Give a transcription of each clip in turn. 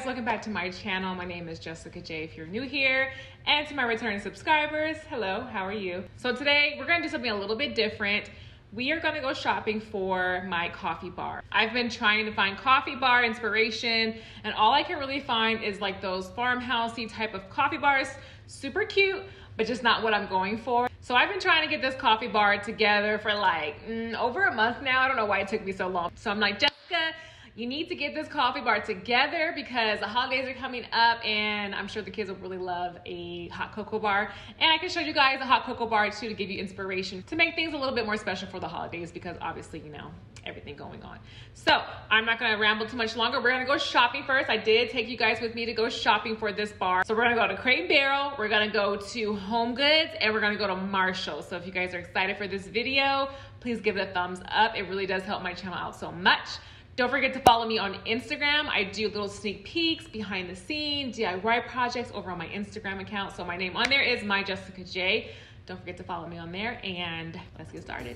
guys, welcome back to my channel. My name is Jessica J if you're new here, and to my returning subscribers, hello, how are you? So today we're gonna do something a little bit different. We are gonna go shopping for my coffee bar. I've been trying to find coffee bar inspiration, and all I can really find is like those farmhousey type of coffee bars. Super cute, but just not what I'm going for. So I've been trying to get this coffee bar together for like over a month now. I don't know why it took me so long. So I'm like, Jessica, you need to get this coffee bar together because the holidays are coming up and I'm sure the kids will really love a hot cocoa bar. And I can show you guys a hot cocoa bar too to give you inspiration to make things a little bit more special for the holidays because obviously, you know, everything going on. So I'm not gonna ramble too much longer. We're gonna go shopping first. I did take you guys with me to go shopping for this bar. So we're gonna go to CRATE&BARREL, we're gonna go to Homegoods, and we're gonna go to Marshalls. So if you guys are excited for this video, please give it a thumbs up. It really does help my channel out so much. Don't forget to follow me on Instagram. I do little sneak peeks, behind the scenes, DIY projects over on my Instagram account. So my name on there is MyJessicaJ. Don't forget to follow me on there and let's get started.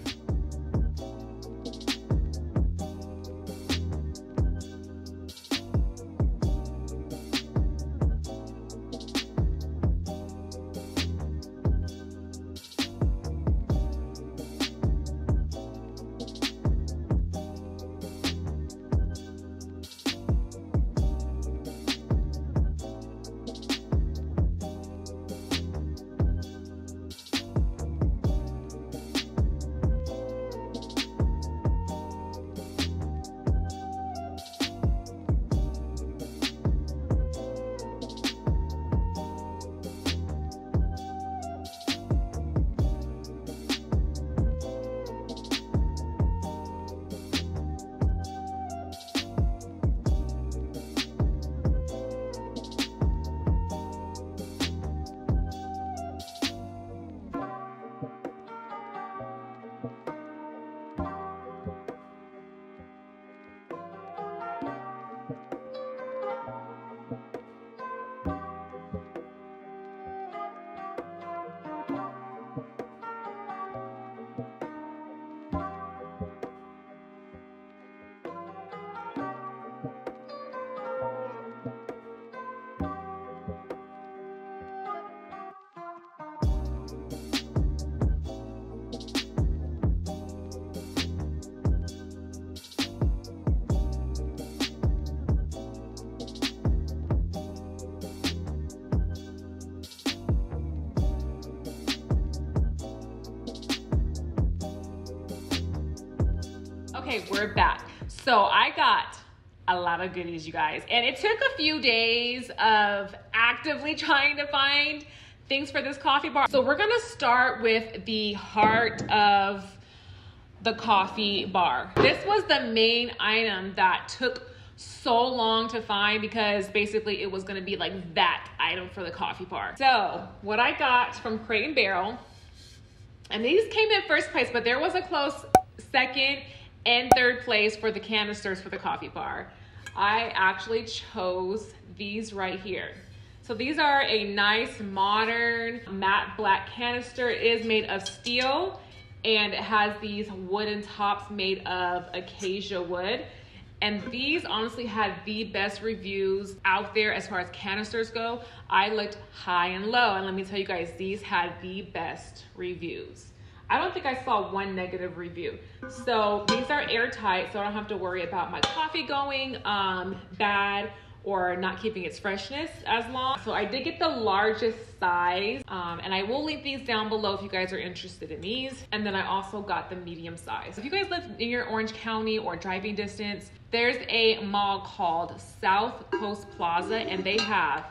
Okay, we're back. So I got a lot of goodies, you guys, and it took a few days of actively trying to find things for this coffee bar. So we're gonna start with the heart of the coffee bar. This was the main item that took so long to find because basically it was gonna be like that item for the coffee bar. So what I got from CRATE&BARREL, and these came in first place, but there was a close second and third place for the canisters for the coffee bar. I actually chose these right here. So these are a nice modern matte black canister. It is made of steel and it has these wooden tops made of acacia wood. And these honestly had the best reviews out there as far as canisters go. I looked high and low, and let me tell you guys, these had the best reviews. I don't think I saw one negative review. So these are airtight, so I don't have to worry about my coffee going bad or not keeping its freshness as long. So I did get the largest size, and I will link these down below if you guys are interested in these. And then I also got the medium size. If you guys live near Orange County or driving distance, there's a mall called South Coast Plaza, and they have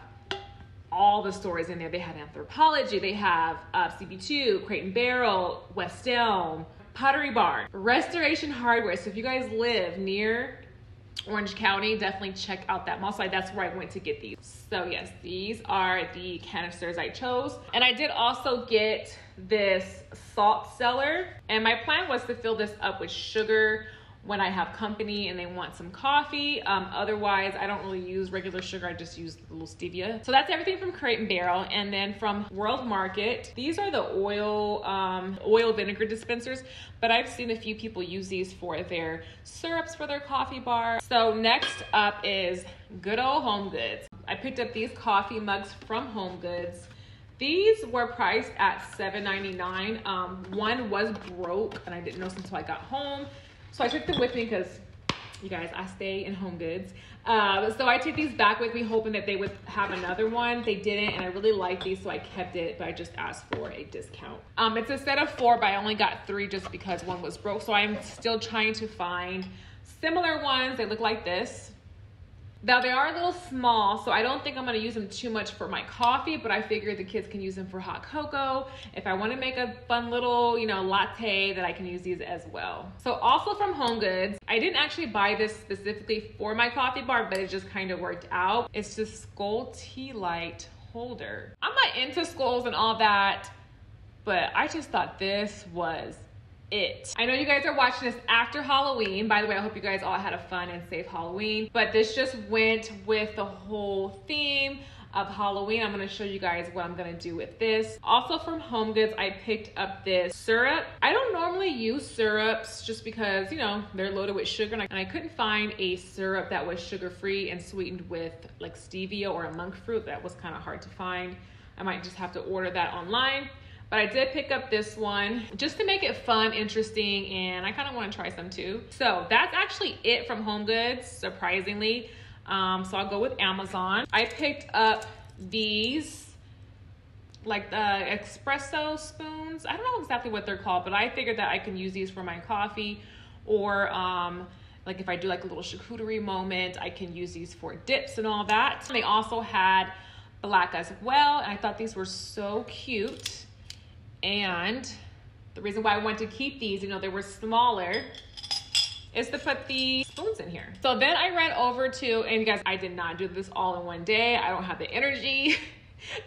all the stores in there. They have Anthropology, they have CB2, CRATE&BARREL, West Elm, Pottery Barn, Restoration Hardware. So if you guys live near Orange County, definitely check out that mall. So that's where I went to get these. So yes, these are the canisters I chose. And I did also get this salt cellar. And my plan was to fill this up with sugar when I have company and they want some coffee. Otherwise, I don't really use regular sugar. I just use a little stevia. So that's everything from Crate and Barrel. And then from World Market, these are the oil vinegar dispensers, but I've seen a few people use these for their syrups for their coffee bar. So next up is good old HomeGoods. I picked up these coffee mugs from HomeGoods. These were priced at $7.99. One was broke and I didn't know until I got home. So I took them with me because, you guys, I stay in HomeGoods. So I took these back with me hoping that they would have another one. They didn't, and I really like these, so I kept it, but I just asked for a discount. It's a set of 4, but I only got 3 just because one was broke. So I'm still trying to find similar ones. They look like this. Now they are a little small, so I don't think I'm gonna use them too much for my coffee, but I figured the kids can use them for hot cocoa. If I wanna make a fun little, latte, that I can use these as well. So also from HomeGoods, I didn't actually buy this specifically for my coffee bar, but it just kind of worked out. It's this skull tea light holder. I'm not into skulls and all that, but I just thought this was it. I know you guys are watching this after Halloween. By the way, I hope you guys all had a fun and safe Halloween, but this just went with the whole theme of Halloween. I'm gonna show you guys what I'm gonna do with this. Also from HomeGoods, I picked up this syrup. I don't normally use syrups just because, they're loaded with sugar, and I couldn't find a syrup that was sugar-free and sweetened with like stevia or a monk fruit. That was kind of hard to find. I might just have to order that online. But I did pick up this one just to make it fun, interesting, and I kind of want to try some too. So that's actually it from HomeGoods, surprisingly. So I'll go with Amazon. I picked up these, like the espresso spoons. I don't know exactly what they're called, but I figured that I can use these for my coffee, or like if I do like a little charcuterie moment, I can use these for dips and all that. They also had black as well, and I thought these were so cute. And the reason why I wanted to keep these, they were smaller, is to put the spoons in here. So then I ran over to, and you guys, I did not do this all in one day. I don't have the energy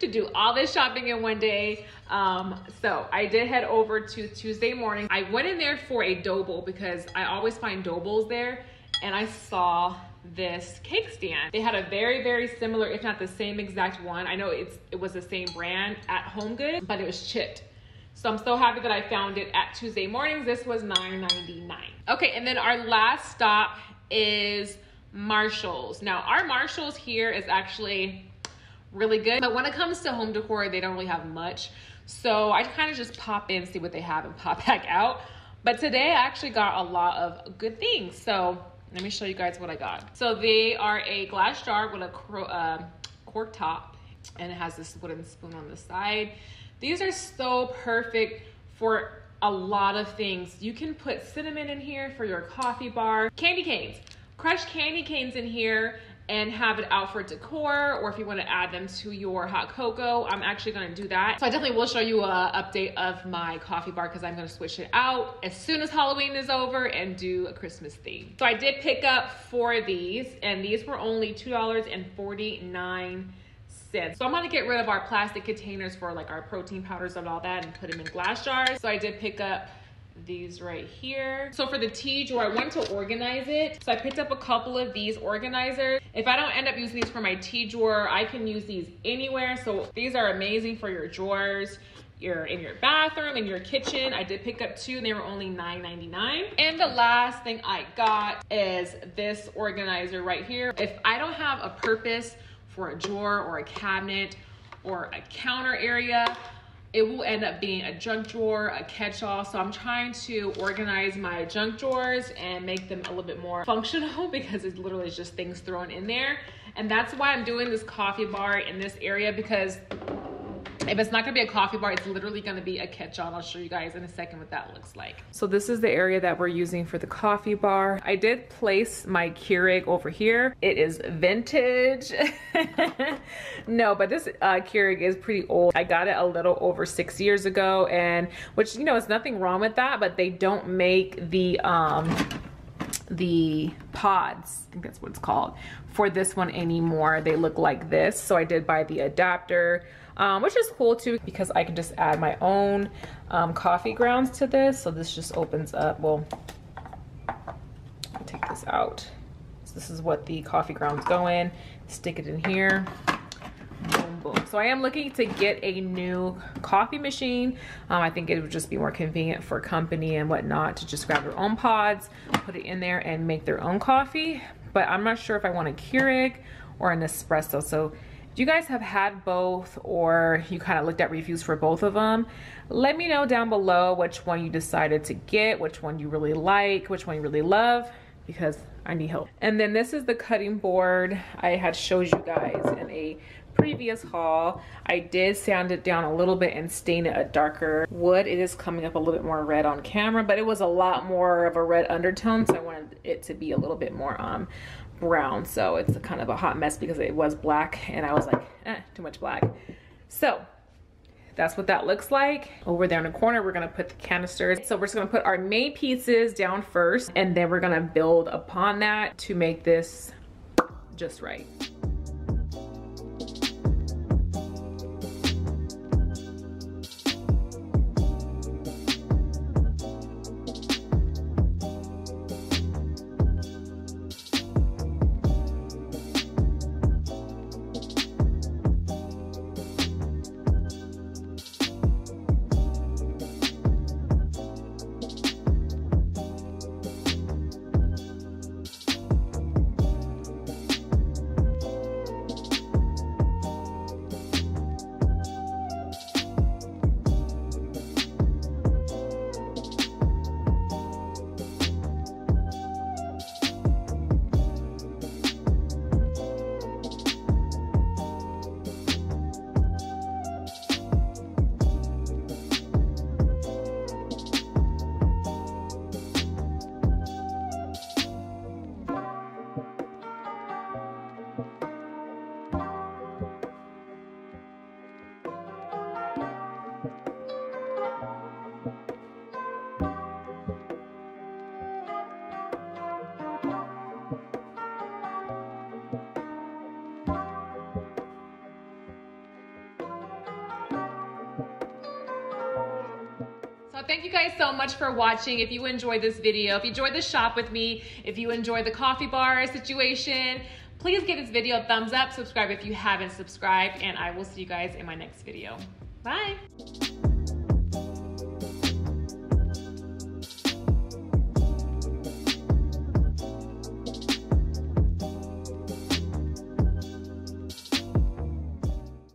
to do all this shopping in one day. So I did head over to Tuesday morning. I went in there for a dough bowl because I always find dough bowls there, and I saw this cake stand. They had a very, very similar, if not the same exact one. I know it was the same brand at HomeGoods, but it was chipped. So I'm so happy that I found it at Tuesday mornings. This was $9.99. Okay, and then our last stop is Marshalls. Now our Marshalls here is actually really good, but when it comes to home decor, they don't really have much. So I kind of just pop in, see what they have, and pop back out. But today I actually got a lot of good things. So let me show you guys what I got. So they are a glass jar with a cork top, and it has this wooden spoon on the side. These are so perfect for a lot of things. You can put cinnamon in here for your coffee bar. Candy canes, crushed candy canes in here and have it out for decor, or if you want to add them to your hot cocoa. I'm actually going to do that. So I definitely will show you an update of my coffee bar because I'm going to switch it out as soon as Halloween is over and do a Christmas theme. So I did pick up 4 of these, and these were only $2.49. So I'm gonna get rid of our plastic containers for like our protein powders and all that and put them in glass jars. So I did pick up these right here. So for the tea drawer, I wanted to organize it. So I picked up a couple of these organizers. If I don't end up using these for my tea drawer, I can use these anywhere. So these are amazing for your drawers. You're in your bathroom, in your kitchen. I did pick up 2 and they were only $9.99. And the last thing I got is this organizer right here. If I don't have a purpose for a drawer or a cabinet or a counter area, it will end up being a junk drawer, a catch-all. So I'm trying to organize my junk drawers and make them a little bit more functional because it's literally just things thrown in there. And that's why I'm doing this coffee bar in this area, because if it's not gonna be a coffee bar, it's literally gonna be a catch-all. I'll show you guys in a second what that looks like. So this is the area that we're using for the coffee bar. I did place my Keurig over here. It is vintage. No, but this Keurig is pretty old. I got it a little over 6 years ago, and which, there's nothing wrong with that, but they don't make the pods, I think that's what it's called, for this one anymore. They look like this. So I did buy the adapter, which is cool too, because I can just add my own coffee grounds to this. So this just opens up, well, this out. So this is what the coffee grounds go in. Stick it in here. Boom, boom. So I am looking to get a new coffee machine. I think it would just be more convenient for company and whatnot to just grab their own pods, put it in there and make their own coffee. But I'm not sure if I want a Keurig or an espresso. So if you guys have had both or you kind of looked at reviews for both of them, let me know down below which one you decided to get, which one you really like, which one you really love, because I need help. And then this is the cutting board I had showed you guys in a previous haul. I did sand it down a little bit and stain it a darker wood. It is coming up a little bit more red on camera, but it was a lot more of a red undertone, so I wanted it to be a little bit more brown. So it's kind of a hot mess because it was black and I was like, too much black. So that's what that looks like. Over there in the corner, we're gonna put the canisters. So we're just gonna put our main pieces down first, and then we're gonna build upon that to make this just right. Thank you guys so much for watching. If you enjoyed this video, if you enjoyed the shop with me, if you enjoyed the coffee bar situation, please give this video a thumbs up, subscribe if you haven't subscribed, and I will see you guys in my next video. Bye.